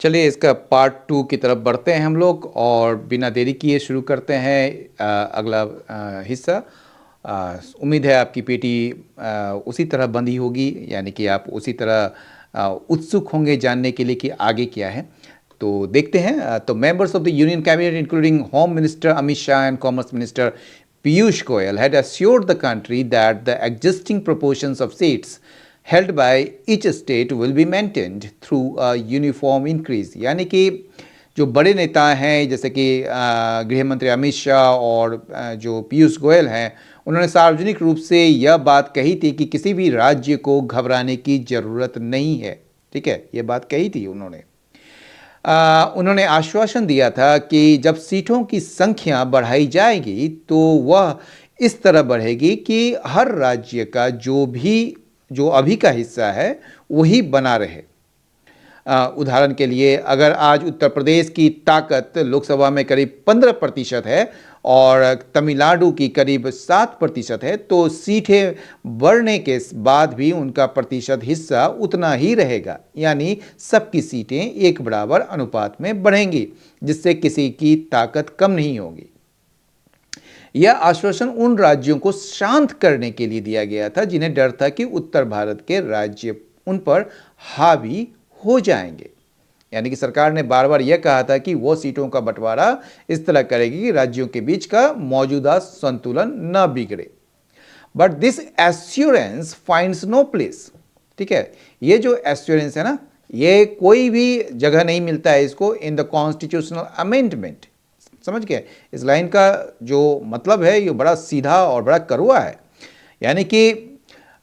चलिए इसका पार्ट 2 की तरफ बढ़ते हैं हम लोग और बिना देरी किए शुरू करते हैं अगला हिस्सा। उम्मीद है आपकी पेटी उसी तरह बंधी होगी, यानी कि आप उसी तरह उत्सुक होंगे जानने के लिए कि आगे क्या है। तो देखते हैं। तो members of the union cabinet including home minister Amit Shah and commerce minister Piyush Goyal had assured the country that the existing proportions of seats held by each state will be maintained through a uniform increase। यानी कि जो बड़े नेता हैं जैसे कि गृह मंत्री अमित शाह और जो पीयूष गोयल हैं, उन्होंने सार्वजनिक रूप से यह बात कही थी कि किसी भी राज्य को घबराने की ज़रूरत नहीं है। ठीक है, ये बात कही थी उन्होंने। उन्होंने आश्वासन दिया था कि जब सीटों की संख्या बढ़ाई जाएगी तो वह इस तरह बढ़ेगी कि हर राज्य का जो अभी का हिस्सा है वही बना रहे। उदाहरण के लिए अगर आज उत्तर प्रदेश की ताकत लोकसभा में करीब 15% है और तमिलनाडु की करीब 7% है, तो सीटें बढ़ने के बाद भी उनका प्रतिशत हिस्सा उतना ही रहेगा, यानी सबकी सीटें एक बराबर अनुपात में बढ़ेंगी, जिससे किसी की ताकत कम नहीं होगी। यह आश्वासन उन राज्यों को शांत करने के लिए दिया गया था जिन्हें डर था कि उत्तर भारत के राज्य उन पर हावी हो जाएंगे। यानी कि सरकार ने बार बार यह कहा था कि वो सीटों का बंटवारा इस तरह करेगी कि राज्यों के बीच का मौजूदा संतुलन न बिगड़े। But this assurance finds no place. ठीक है, ये जो एश्योरेंस है ना, ये कोई भी जगह नहीं मिलता है इसको इन द कॉन्स्टिट्यूशनल अमेंडमेंट। समझ गए? इस लाइन का जो मतलब है ये बड़ा सीधा और बड़ा कड़वा है। यानी कि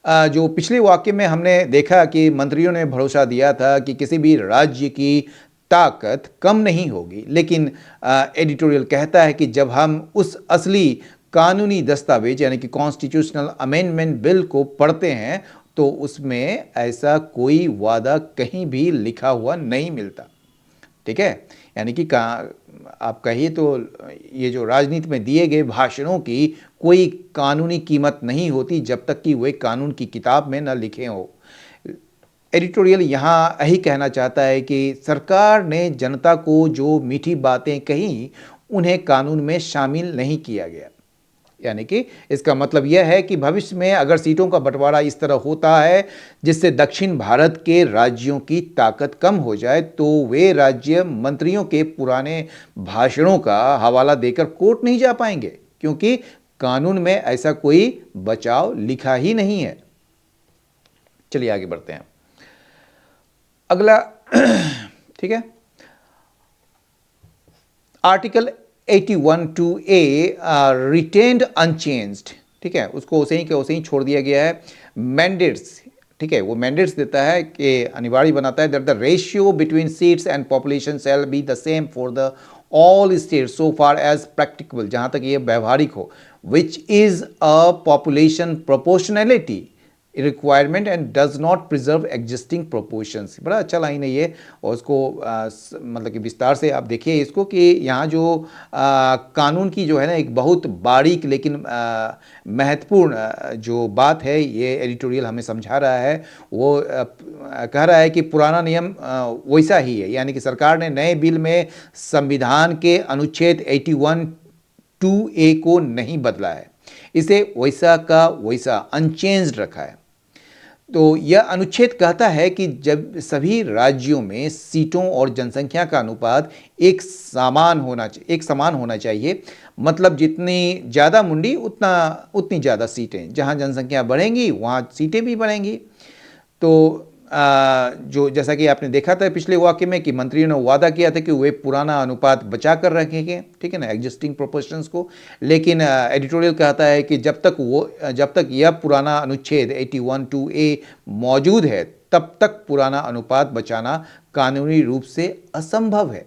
जो पिछले वाक्य में हमने देखा कि मंत्रियों ने भरोसा दिया था कि किसी भी राज्य की ताकत कम नहीं होगी, लेकिन एडिटोरियल कहता है कि जब हम उस असली कानूनी दस्तावेज यानी कि कॉन्स्टिट्यूशनल अमेंडमेंट बिल को पढ़ते हैं तो उसमें ऐसा कोई वादा कहीं भी लिखा हुआ नहीं मिलता। ठीक है, यानी कि आप कहिए तो ये जो राजनीति में दिए गए भाषणों की कोई कानूनी कीमत नहीं होती जब तक कि वे कानून की किताब में न लिखे हो। एडिटोरियल यहाँ यही कहना चाहता है कि सरकार ने जनता को जो मीठी बातें कही उन्हें कानून में शामिल नहीं किया गया। यानी कि इसका मतलब यह है कि भविष्य में अगर सीटों का बंटवारा इस तरह होता है जिससे दक्षिण भारत के राज्यों की ताकत कम हो जाए तो वे राज्य मंत्रियों के पुराने भाषणों का हवाला देकर कोर्ट नहीं जा पाएंगे, क्योंकि कानून में ऐसा कोई बचाव लिखा ही नहीं है। चलिए आगे बढ़ते हैं। अगला ठीक है, आर्टिकल 81(2)(a रिटेन्ड अनचेंज्ड। ठीक है, उसको उसे ही छोड़ दिया गया है। मैंडेट्स, ठीक है, वो मैंडेट्स देता है कि अनिवार्य बनाता है that the ratio between seats and population shall be the same for the all states so far as practicable, जहाँ तक ये व्यवहारिक हो, which is a population proportionality requirement and does not preserve existing proportions. बड़ा अच्छा line है ये, और उसको मतलब कि विस्तार से आप देखिए इसको कि यहाँ जो कानून की जो है ना एक बहुत बारीक लेकिन महत्वपूर्ण जो बात है ये एडिटोरियल हमें समझा रहा है। वो कह रहा है कि पुराना नियम वैसा ही है, यानी कि सरकार ने नए बिल में संविधान के अनुच्छेद 81(2)(a को नहीं बदला है, इसे वैसा का वैसा अनचेंज्ड रखा है। तो यह अनुच्छेद कहता है कि जब सभी राज्यों में सीटों और जनसंख्या का अनुपात एक समान होना चाहिए। मतलब जितनी ज़्यादा मुंडी उतनी ज़्यादा सीटें, जहां जनसंख्या बढ़ेंगी वहां सीटें भी बढ़ेंगी। तो जो जैसा कि आपने देखा था पिछले वाक्य में कि मंत्रियों ने वादा किया था कि वे पुराना अनुपात बचा कर रखेंगे, ठीक है ना, एग्जिस्टिंग प्रोपोर्शंस को। लेकिन एडिटोरियल कहता है कि जब तक यह पुराना अनुच्छेद 81(2)(a मौजूद है तब तक पुराना अनुपात बचाना कानूनी रूप से असंभव है।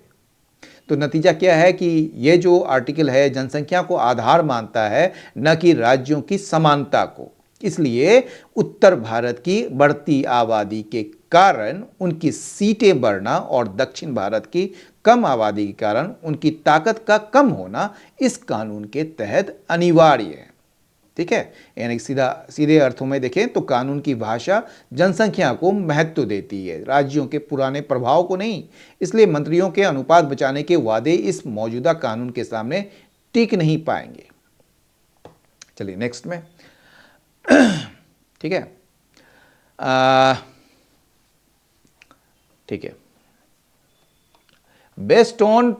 तो नतीजा क्या है कि यह जो आर्टिकल है जनसंख्या को आधार मानता है, न कि राज्यों की समानता को। इसलिए उत्तर भारत की बढ़ती आबादी के कारण उनकी सीटें बढ़ना और दक्षिण भारत की कम आबादी के कारण उनकी ताकत का कम होना इस कानून के तहत अनिवार्य है। ठीक है। यानी सीधे अर्थों में देखें तो कानून की भाषा जनसंख्या को महत्व देती है, राज्यों के पुराने प्रभाव को नहीं। इसलिए मंत्रियों के अनुपात बचाने के वादे इस मौजूदा कानून के सामने टिक नहीं पाएंगे। चलिए नेक्स्ट में, ठीक है, ठीक है। बेस्ड ऑन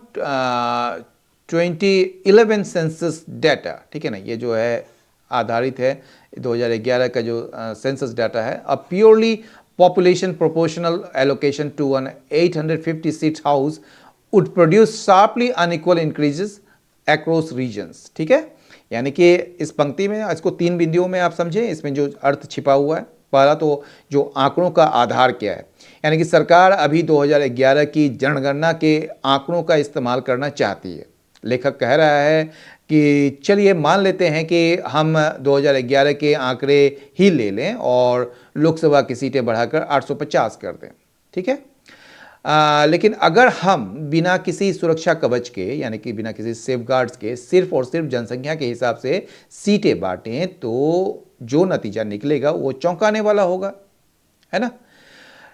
2011 सेंसस डाटा, ठीक है ना, ये जो है आधारित है 2011 का जो सेंसस डाटा है। A purely population proportional allocation to an 850 seat house would produce sharply unequal increases across regions, ठीक है। यानी कि इस पंक्ति में इसको 3 बिंदुओं में आप समझें, इसमें जो अर्थ छिपा हुआ है। पहला तो जो आंकड़ों का आधार क्या है, यानी कि सरकार अभी 2011 की जनगणना के आंकड़ों का इस्तेमाल करना चाहती है। लेखक कह रहा है कि चलिए मान लेते हैं कि हम 2011 के आंकड़े ही ले लें और लोकसभा की सीटें बढ़ाकर 850 कर दें, ठीक है। लेकिन अगर हम बिना किसी सुरक्षा कवच के, यानी कि बिना किसी सेफगार्ड्स के, सिर्फ और सिर्फ जनसंख्या के हिसाब से सीटें बांटें तो जो नतीजा निकलेगा वो चौंकाने वाला होगा, है ना।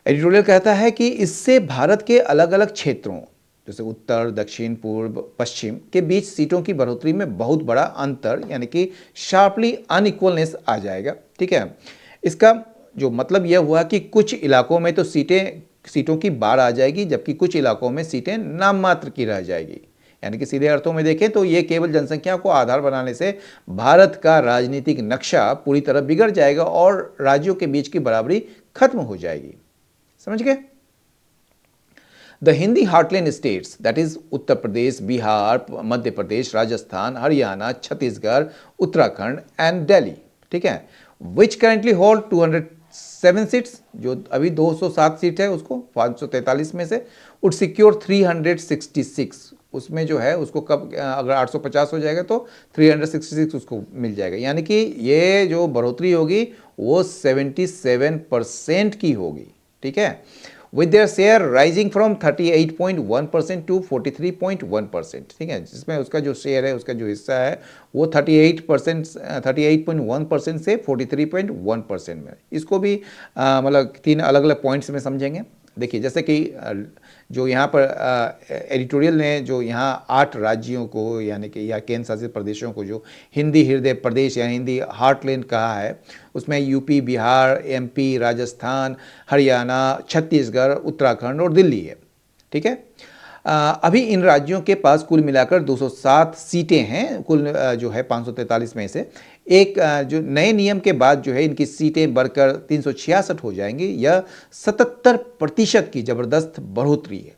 एडिटोरियल कहता है कि इससे भारत के अलग अलग क्षेत्रों जैसे उत्तर, दक्षिण, पूर्व, पश्चिम के बीच सीटों की बढ़ोतरी में बहुत बड़ा अंतर, यानी कि शार्पली अनइक्वलनेस आ जाएगा, ठीक है। इसका जो मतलब यह हुआ कि कुछ इलाकों में तो सीटों की बाढ़ आ जाएगी, जबकि कुछ इलाकों में सीटें नाम मात्र की रह जाएगी। यानी कि सीधे अर्थों में देखें तो ये केवल जनसंख्या को आधार बनाने से भारत का राजनीतिक नक्शा पूरी तरह बिगड़ जाएगा और राज्यों के बीच की बराबरी खत्म हो जाएगी। समझ गए? The Hindi heartland states, that is Uttar Pradesh, Bihar, Madhya Pradesh, Rajasthan, Haryana, Chhattisgarh, Uttarakhand and Delhi, ठीक है, विच करेंटली होल्ड 207 सीट्स, जो अभी 207 सीट है उसको 543 में से, वुड सिक्योर 366, उसमें जो है उसको कब अगर 850 हो जाएगा तो 366 उसको मिल जाएगा। यानी कि ये जो बढ़ोतरी होगी वो 77% की होगी, ठीक है, with their share rising from 38.1% to 43.1%, ठीक है, जिसमें उसका जो शेयर है, उसका जो हिस्सा है वो 38.1% से 43.1% में। इसको भी मतलब 3 अलग अलग पॉइंट्स में समझेंगे। देखिए जैसे कि जो यहाँ पर एडिटोरियल ने जो यहाँ 8 राज्यों को, यानी कि या केंद्र शासित प्रदेशों को जो हिंदी हृदय प्रदेश या हिंदी हार्टलैंड कहा है, उसमें यूपी, बिहार, एमपी, राजस्थान, हरियाणा, छत्तीसगढ़, उत्तराखंड और दिल्ली है, ठीक है। अभी इन राज्यों के पास कुल मिलाकर 207 सीटें हैं, कुल जो है 543 में से। एक जो नए नियम के बाद जो है इनकी सीटें बढ़कर 366 हो जाएंगी। यह 77% की जबरदस्त बढ़ोतरी है।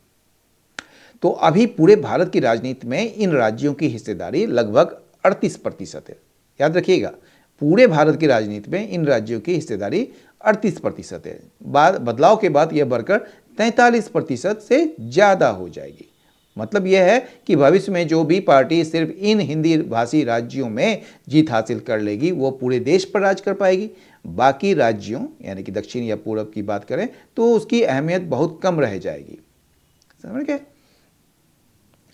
तो अभी पूरे भारत की राजनीति में इन राज्यों की हिस्सेदारी लगभग 38% है। याद रखिएगा, पूरे भारत की राजनीति में इन राज्यों की हिस्सेदारी 38% है। बदलाव के बाद यह बढ़कर 43% से ज़्यादा हो जाएगी। मतलब यह है कि भविष्य में जो भी पार्टी सिर्फ इन हिंदी भाषी राज्यों में जीत हासिल कर लेगी वो पूरे देश पर राज कर पाएगी। बाकी राज्यों यानी कि दक्षिण या पूर्व की बात करें तो उसकी अहमियत बहुत कम रह जाएगी। समझ गए?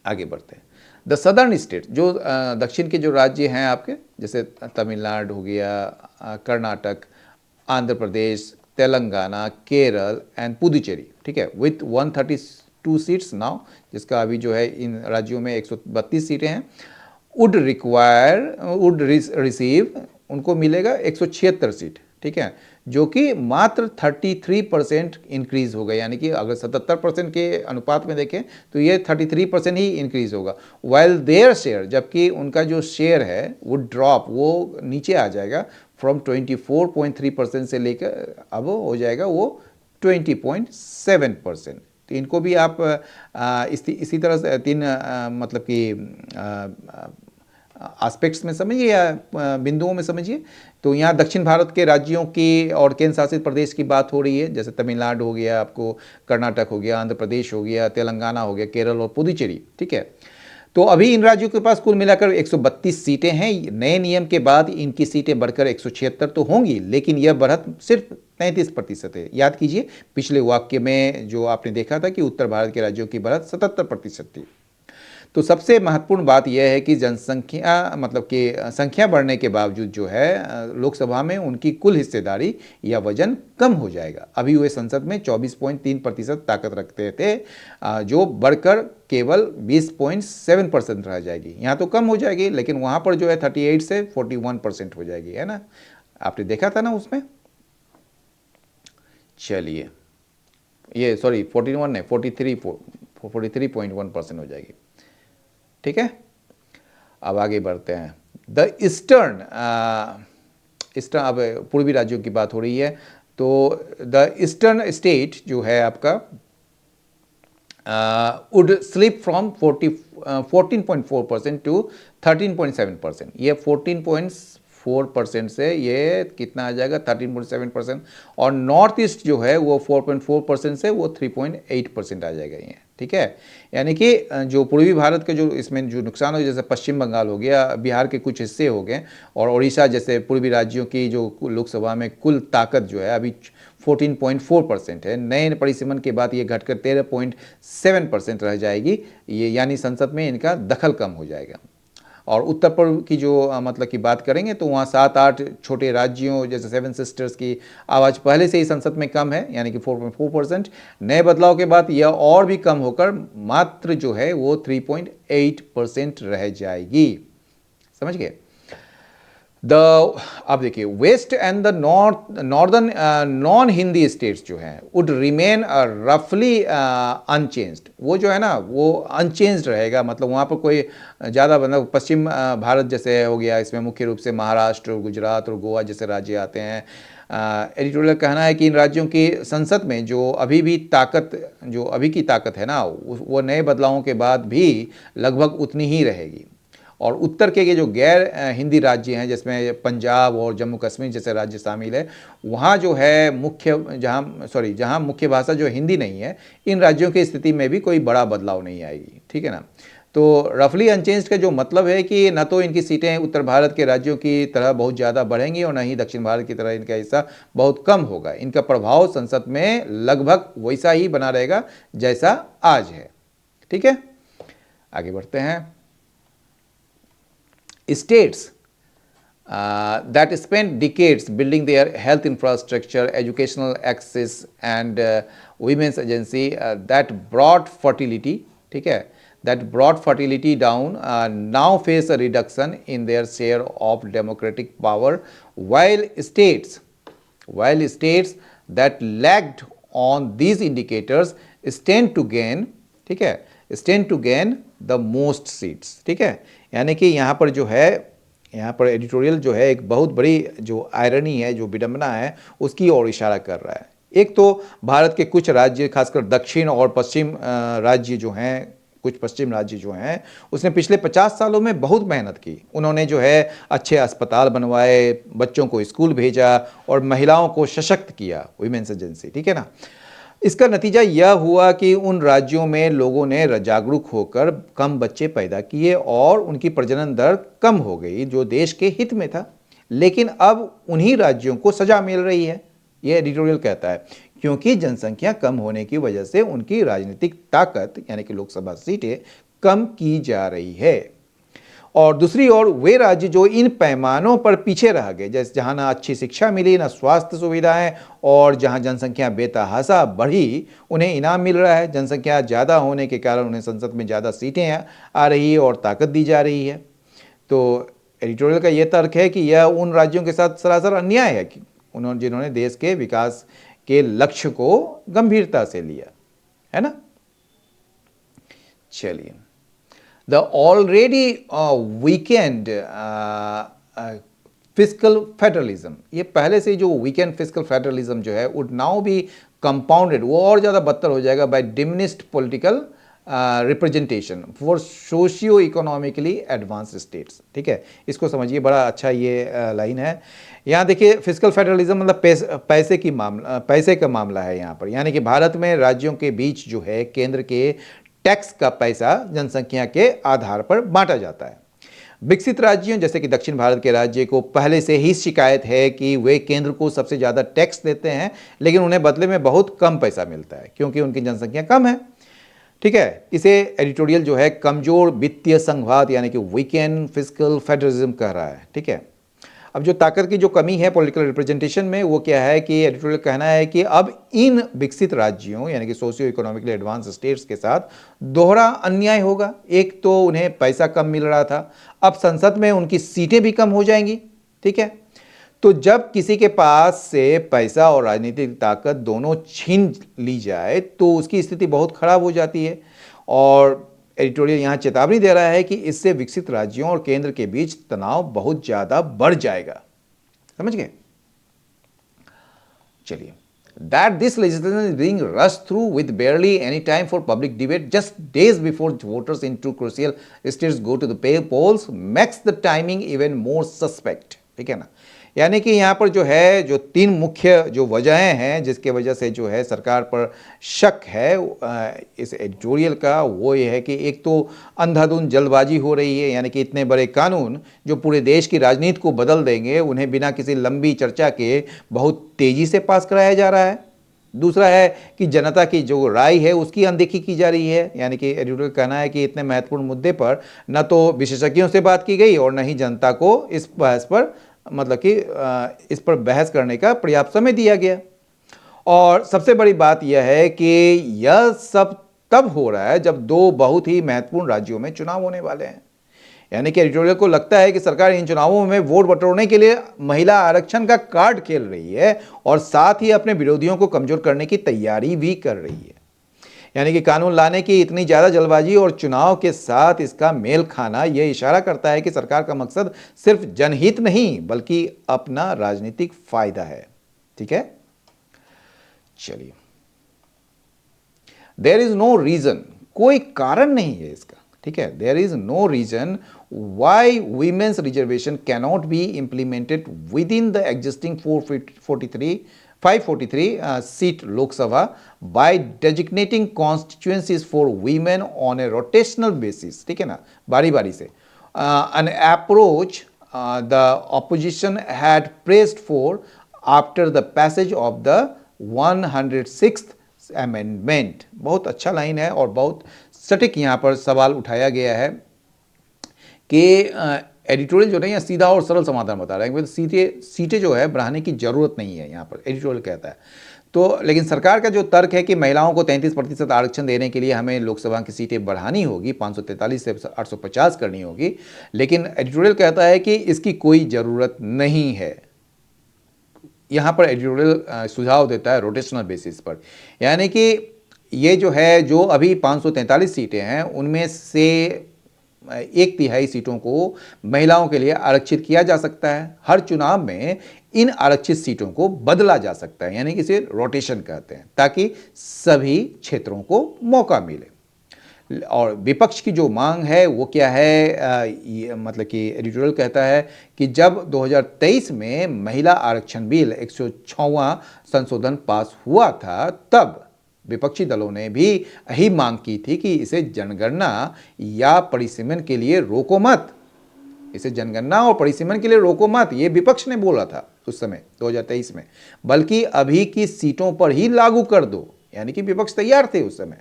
आगे बढ़ते हैं। द सदर्न स्टेट, जो दक्षिण के जो राज्य हैं आपके, जैसे तमिलनाडु हो गया, कर्नाटक, आंध्र प्रदेश, तेलंगाना, केरल एंड पुदुचेरी, ठीक है, विथ 132 सीट्स नाउ, जिसका अभी जो है इन राज्यों में 132 सीटें हैं, वुड रिसीव, उनको मिलेगा 176 सीट, ठीक है, जो कि मात्र 33% इंक्रीज होगा। यानी कि अगर 77% के अनुपात में देखें तो ये 33% ही इंक्रीज होगा। वाइल देयर शेयर, जबकि उनका जो शेयर है वो ड्रॉप, वो नीचे आ जाएगा फ्रॉम 24.3% से लेकर अब हो जाएगा वो 20.7%। तो इनको भी आप इसी तरह से 3 मतलब कि एस्पेक्ट्स में समझिए या बिंदुओं में समझिए। तो यहाँ दक्षिण भारत के राज्यों की और केंद्र शासित प्रदेश की बात हो रही है, जैसे तमिलनाडु हो गया, आपको कर्नाटक हो गया, आंध्र प्रदेश हो गया, तेलंगाना हो गया, केरल और पुदुचेरी, ठीक है। तो अभी इन राज्यों के पास कुल मिलाकर 132 सीटें हैं। नए नियम के बाद इनकी सीटें बढ़कर 176 तो होंगी, लेकिन यह बढ़त सिर्फ 33% है। याद कीजिए पिछले वाक्य में जो आपने देखा था कि उत्तर भारत के राज्यों की बढ़त 77% थी। तो सबसे महत्वपूर्ण बात यह है कि जनसंख्या मतलब कि संख्या बढ़ने के बावजूद जो है लोकसभा में उनकी कुल हिस्सेदारी या वजन कम हो जाएगा। अभी वे संसद में 24.3% ताकत रखते थे, जो बढ़कर केवल 20.7% रह जाएगी। यहाँ तो कम हो जाएगी, लेकिन वहाँ पर जो है 38 से 41% हो जाएगी, है ना। आपने देखा था ना उसमें। चलिए, ये सॉरी 41 नहीं, 43.1% हो जाएगी। ठीक है, अब आगे बढ़ते हैं। द ईस्टर्न अब पूर्वी राज्यों की बात हो रही है, तो द ईस्टर्न स्टेट जो है आपका would slip from 14.4% to 13.7%। ये 14.4% से ये कितना आ जाएगा 13.7%, और नॉर्थ ईस्ट जो है वो 4.4% से वो 3.8% आ जाएगा ये। ठीक है, यानी कि जो पूर्वी भारत के जो इसमें जो नुकसान हो, जैसे पश्चिम बंगाल हो गया, बिहार के कुछ हिस्से हो गए, और उड़ीसा जैसे पूर्वी राज्यों की जो लोकसभा में कुल ताकत जो है अभी 14.4% है। नए परिसीमन के बाद ये घटकर 13.7% रह जाएगी, ये यानी संसद में इनका दखल कम हो जाएगा। और उत्तर पूर्व की जो मतलब की बात करेंगे तो वहाँ 7-8 छोटे राज्यों जैसे 7 सिस्टर्स की आवाज़ पहले से ही संसद में कम है, यानी कि 4.4%। नए बदलाव के बाद यह और भी कम होकर मात्र जो है वो 3.8% रह जाएगी। समझ गए। अब देखिए, west and the northern non Hindi states जो हैं वुड रिमेन रफली अनचेंज्ड। वो जो है ना वो अनचेंज्ड रहेगा, मतलब वहाँ पर कोई ज़्यादा मतलब पश्चिम भारत जैसे हो गया, इसमें मुख्य रूप से महाराष्ट्र, गुजरात और गोवा जैसे राज्य आते हैं। एडिटोरियल कहना है कि इन राज्यों की संसद में जो अभी की ताकत है ना, वो नए बदलावों के बाद भी लगभग उतनी ही रहेगी। और उत्तर के ये जो गैर हिंदी राज्य हैं, जिसमें पंजाब और जम्मू कश्मीर जैसे राज्य शामिल है, वहाँ जो है जहाँ मुख्य भाषा जो हिंदी नहीं है, इन राज्यों की स्थिति में भी कोई बड़ा बदलाव नहीं आएगी। ठीक है ना। तो रफली अनचेंज्ड का जो मतलब है कि न तो इनकी सीटें उत्तर भारत के राज्यों की तरह बहुत ज़्यादा बढ़ेंगी और न ही दक्षिण भारत की तरह इनका हिस्सा बहुत कम होगा। इनका प्रभाव संसद में लगभग वैसा ही बना रहेगा जैसा आज है। ठीक है, आगे बढ़ते हैं। States that spent decades building their health infrastructure, educational access and women's agency that brought fertility, ठीक है, that brought fertility down, now face a reduction in their share of democratic power, while states that lagged on these indicators stand to gain, ठीक है, stand to gain the most seats। ठीक है, यानी कि यहाँ पर एडिटोरियल जो है एक बहुत बड़ी जो आयरनी है, जो विडंबना है, उसकी ओर इशारा कर रहा है। एक तो भारत के कुछ राज्य, खासकर दक्षिण और पश्चिम राज्य जो हैं, कुछ पश्चिम राज्य जो हैं, उसने पिछले 50 सालों में बहुत मेहनत की। उन्होंने जो है अच्छे अस्पताल बनवाए, बच्चों को स्कूल भेजा और महिलाओं को सशक्त किया, वुमेन्स एजेंसी। ठीक है ना। इसका नतीजा यह हुआ कि उन राज्यों में लोगों ने जागरूक होकर कम बच्चे पैदा किए और उनकी प्रजनन दर कम हो गई, जो देश के हित में था। लेकिन अब उन्हीं राज्यों को सजा मिल रही है, यह एडिटोरियल कहता है, क्योंकि जनसंख्या कम होने की वजह से उनकी राजनीतिक ताकत यानी कि लोकसभा सीटें कम की जा रही है। और दूसरी ओर वे राज्य जो इन पैमानों पर पीछे रह गए, जैसे जहाँ ना अच्छी शिक्षा मिली, ना स्वास्थ्य सुविधाएं, और जहाँ जनसंख्या बेतहाशा बढ़ी, उन्हें इनाम मिल रहा है। जनसंख्या ज़्यादा होने के कारण उन्हें संसद में ज़्यादा सीटें आ रही है और ताकत दी जा रही है। तो एडिटोरियल का ये तर्क है कि यह उन राज्यों के साथ सरासर अन्याय है कि जिन्होंने देश के विकास के लक्ष्य को गंभीरता से लिया, है ना। चलिए, the already weakened fiscal federalism, ये पहले से जो weakened fiscal federalism जो है would now be compounded, वो और ज़्यादा बदतर हो जाएगा by diminished political representation for socio-economically advanced states। ठीक है, इसको समझिए, बड़ा अच्छा ये लाइन है। यहाँ देखिए, फिस्कल फेडरलिज्म मतलब पैसे का मामला है यहाँ पर, यानी कि भारत में राज्यों के बीच जो है केंद्र के टैक्स का पैसा जनसंख्या के आधार पर बांटा जाता है। विकसित राज्यों जैसे कि दक्षिण भारत के राज्य को पहले से ही शिकायत है कि वे केंद्र को सबसे ज़्यादा टैक्स देते हैं, लेकिन उन्हें बदले में बहुत कम पैसा मिलता है क्योंकि उनकी जनसंख्या कम है। ठीक है, इसे एडिटोरियल जो है कमजोर वित्तीय संघवाद यानी कि वीकेंड फिस्कल फेडरलिज्म कह रहा है। ठीक है, अब जो ताकत की जो कमी है पॉलिटिकल रिप्रेजेंटेशन में वो क्या है कि एडिटोरियल कहना है कि अब इन विकसित राज्यों यानी कि सोशियो इकोनॉमिकली एडवांस स्टेट्स के साथ दोहरा अन्याय होगा। एक तो उन्हें पैसा कम मिल रहा था, अब संसद में उनकी सीटें भी कम हो जाएंगी। ठीक है, तो जब किसी के पास से पैसा और राजनीतिक ताकत दोनों छीन ली जाए तो उसकी स्थिति बहुत खराब हो जाती है। और एडिटोरियल यहां चेतावनी दे रहा है कि इससे विकसित राज्यों और केंद्र के बीच तनाव बहुत ज्यादा बढ़ जाएगा। समझ गए? चलिए, that this legislation is being rushed through with barely any time for public debate just days before voters in two crucial states go to the polls makes the timing even more suspect। ठीक है ना, यानी कि यहाँ पर जो है जो तीन मुख्य जो वजहें हैं जिसके वजह से जो है सरकार पर शक है इस एडिटोरियल का, वो ये है कि एक तो अंधाधुंध जल्दबाजी हो रही है, यानी कि इतने बड़े कानून जो पूरे देश की राजनीति को बदल देंगे उन्हें बिना किसी लंबी चर्चा के बहुत तेजी से पास कराया जा रहा है। दूसरा है कि जनता की जो राय है उसकी अनदेखी की जा रही है, यानी कि एडिटोरियल का कहना है कि इतने महत्वपूर्ण मुद्दे पर न तो विशेषज्ञों से बात की गई और न ही जनता को इस बहस पर मतलब कि इस पर बहस करने का पर्याप्त समय दिया गया। और सबसे बड़ी बात यह है कि यह सब तब हो रहा है जब दो बहुत ही महत्वपूर्ण राज्यों में चुनाव होने वाले हैं। यानी कि एडिटोरियल को लगता है कि सरकार इन चुनावों में वोट बटोरने के लिए महिला आरक्षण का कार्ड खेल रही है और साथ ही अपने विरोधियों को कमजोर करने की तैयारी भी कर रही है। यानी कि कानून लाने की इतनी ज़्यादा जल्दबाजी और चुनाव के साथ इसका मेल खाना यह इशारा करता है कि सरकार का मकसद सिर्फ जनहित नहीं बल्कि अपना राजनीतिक फायदा है। ठीक है, चलिए, देयर इज नो रीजन, कोई कारण नहीं है इसका। ठीक है, there is no reason why women's reservation cannot be implemented within the existing 543 seat Lok Sabha by designating constituencies for women on a rotational basis। ठीक है ना, बारी बारी से an approach the opposition had pressed for after the passage of the 106th amendment। बहुत अच्छा line है और बहुत सटीक यहाँ पर सवाल उठाया गया है कि एडिटोरियल जो है यहाँ सीधा और सरल समाधान बता रहा है कि सीटें जो है बढ़ाने की जरूरत नहीं है, यहाँ पर एडिटोरियल कहता है। तो लेकिन सरकार का जो तर्क है कि महिलाओं को 33% आरक्षण देने के लिए हमें लोकसभा की सीटें बढ़ानी होगी, 543 से 850 करनी होगी, लेकिन एडिटोरियल कहता है कि इसकी कोई ज़रूरत नहीं है। यहाँ पर एडिटोरियल सुझाव देता है रोटेशनल बेसिस पर, यानी कि ये जो है जो अभी 543 सीटें हैं उनमें से 1/3 सीटों को महिलाओं के लिए आरक्षित किया जा सकता है। हर चुनाव में इन आरक्षित सीटों को बदला जा सकता है, यानी कि इसे रोटेशन कहते हैं, ताकि सभी क्षेत्रों को मौका मिले। और विपक्ष की जो मांग है वो क्या है, मतलब कि एडिटोरियल कहता है कि जब 2023 में महिला आरक्षण बिल 106वां संशोधन पास हुआ था तब विपक्षी दलों ने भी यही मांग की थी कि इसे जनगणना या परिसीमन के लिए रोको मत, इसे जनगणना और परिसीमन के लिए रोको मत, ये विपक्ष ने बोला था उस समय 2023 में, बल्कि अभी की सीटों पर ही लागू कर दो, यानी कि विपक्ष तैयार थे उस समय।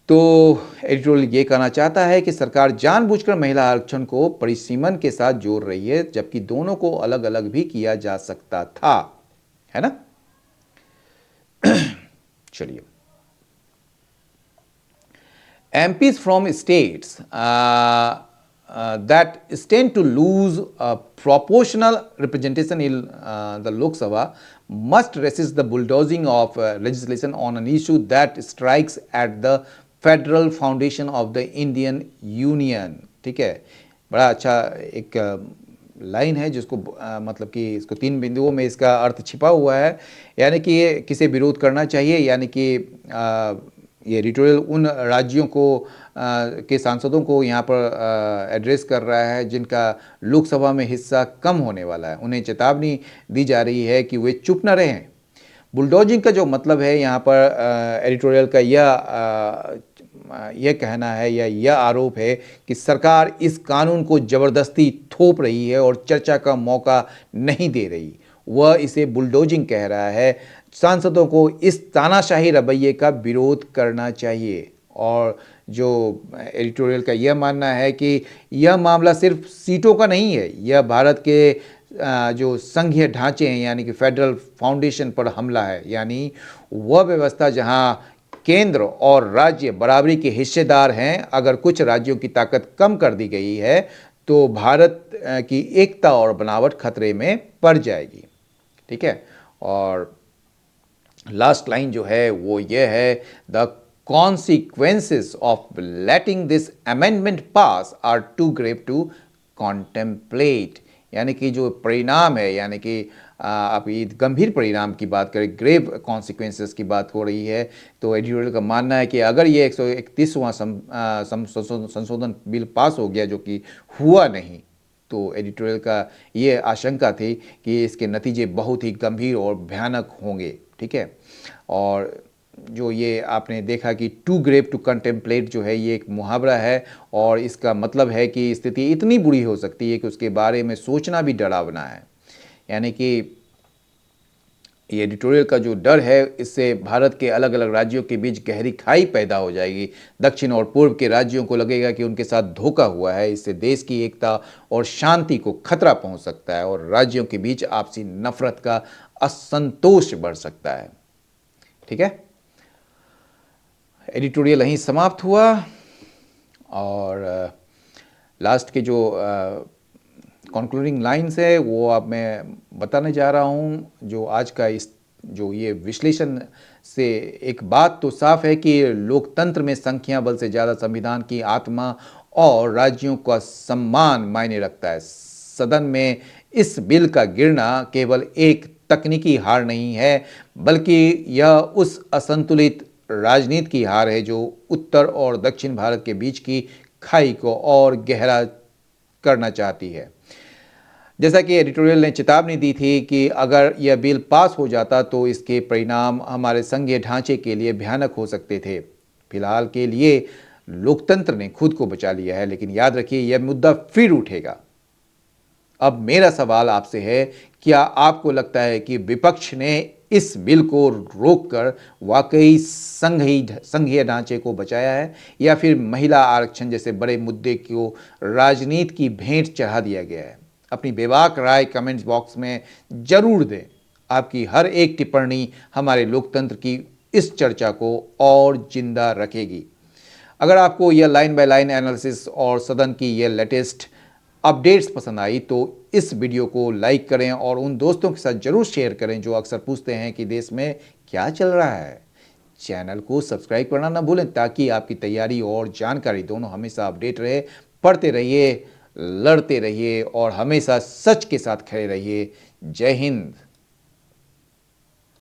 तो एडिटोरियल ये कहना चाहता है कि सरकार जानबूझकर महिला आरक्षण को परिसीमन के साथ जोड़ रही है, जबकि दोनों को अलग अलग भी किया जा सकता था, है ना। चलिए, MPs from states that stand to lose proportional representation in the Lok Sabha must resist the bulldozing of legislation on an issue that strikes at the federal foundation of the Indian Union। ठीक है, बड़ा अच्छा एक line है जिसको मतलब कि इसको 3 बिंदुओं में इसका अर्थ छिपा हुआ है, यानी कि ये किसे विरोध करना चाहिए, यानी कि ये एडिटोरियल उन राज्यों को के सांसदों को यहाँ पर एड्रेस कर रहा है जिनका लोकसभा में हिस्सा कम होने वाला है। उन्हें चेतावनी दी जा रही है कि वे चुप न रहें। बुलडोजिंग का जो मतलब है यहाँ पर एडिटोरियल का यह कहना है या यह आरोप है कि सरकार इस कानून को ज़बरदस्ती थोप रही है और चर्चा का मौका नहीं दे रही। वह इसे बुलडोजिंग कह रहा है, सांसदों को इस तानाशाही रवैये का विरोध करना चाहिए। और जो एडिटोरियल का यह मानना है कि यह मामला सिर्फ सीटों का नहीं है, यह भारत के जो संघीय ढांचे हैं यानी कि फेडरल फाउंडेशन पर हमला है, यानी वह व्यवस्था जहां केंद्र और राज्य बराबरी के हिस्सेदार हैं। अगर कुछ राज्यों की ताकत कम कर दी गई है तो भारत की एकता और बनावट खतरे में पड़ जाएगी। ठीक है, और लास्ट लाइन जो है वो ये है, the consequences of letting this amendment pass are too grave to contemplate. यानी कि जो परिणाम है, यानी कि आप ये गंभीर परिणाम की बात करें, ग्रेव कॉन्सिक्वेंसेस की बात हो रही है, तो एडिटोरियल का मानना है कि अगर ये 131वां संशोधन बिल पास हो गया, जो कि हुआ नहीं, तो एडिटोरियल का ये आशंका थी कि इसके नतीजे बहुत ही गंभीर और भयानक होंगे। ठीक है, और जो ये आपने देखा कि टू ग्रेव टू कंटेम्पलेट जो है, ये एक मुहावरा है और इसका मतलब है कि स्थिति इतनी बुरी हो सकती है कि उसके बारे में सोचना भी डरावना है। यानी कि ये एडिटोरियल का जो डर है, इससे भारत के अलग अलग राज्यों के बीच गहरी खाई पैदा हो जाएगी। दक्षिण और पूर्व के राज्यों को लगेगा कि उनके साथ धोखा हुआ है। इससे देश की एकता और शांति को खतरा पहुंच सकता है और राज्यों के बीच आपसी नफरत का असंतोष बढ़ सकता है। ठीक है, एडिटोरियल यहीं समाप्त हुआ और लास्ट के जो कंक्लूडिंग लाइन्स है वो अब मैं बताने जा रहा हूँ। जो आज का इस जो ये विश्लेषण से एक बात तो साफ है कि लोकतंत्र में संख्या बल से ज़्यादा संविधान की आत्मा और राज्यों का सम्मान मायने रखता है। सदन में इस बिल का गिरना केवल एक तकनीकी हार नहीं है, बल्कि यह उस असंतुलित राजनीति की हार है जो उत्तर और दक्षिण भारत के बीच की खाई को और गहरा करना चाहती है। जैसा कि एडिटोरियल ने चेतावनी दी थी कि अगर यह बिल पास हो जाता तो इसके परिणाम हमारे संघीय ढांचे के लिए भयानक हो सकते थे। फिलहाल के लिए लोकतंत्र ने खुद को बचा लिया है, लेकिन याद रखिए यह मुद्दा फिर उठेगा। अब मेरा सवाल आपसे है, क्या आपको लगता है कि विपक्ष ने इस बिल को रोककर वाकई संघीय ढांचे को बचाया है, या फिर महिला आरक्षण जैसे बड़े मुद्दे को राजनीति की भेंट चढ़ा दिया गया है? अपनी बेबाक राय कमेंट्स बॉक्स में जरूर दें। आपकी हर एक टिप्पणी हमारे लोकतंत्र की इस चर्चा को और जिंदा रखेगी। अगर आपको यह लाइन बाय लाइन एनालिसिस और सदन की यह लेटेस्ट अपडेट्स पसंद आई तो इस वीडियो को लाइक करें और उन दोस्तों के साथ जरूर शेयर करें जो अक्सर पूछते हैं कि देश में क्या चल रहा है। चैनल को सब्सक्राइब करना ना भूलें ताकि आपकी तैयारी और जानकारी दोनों हमेशा अपडेट रहे। पढ़ते रहिए, लड़ते रहिए और हमेशा सच के साथ खड़े रहिए। जय हिंद।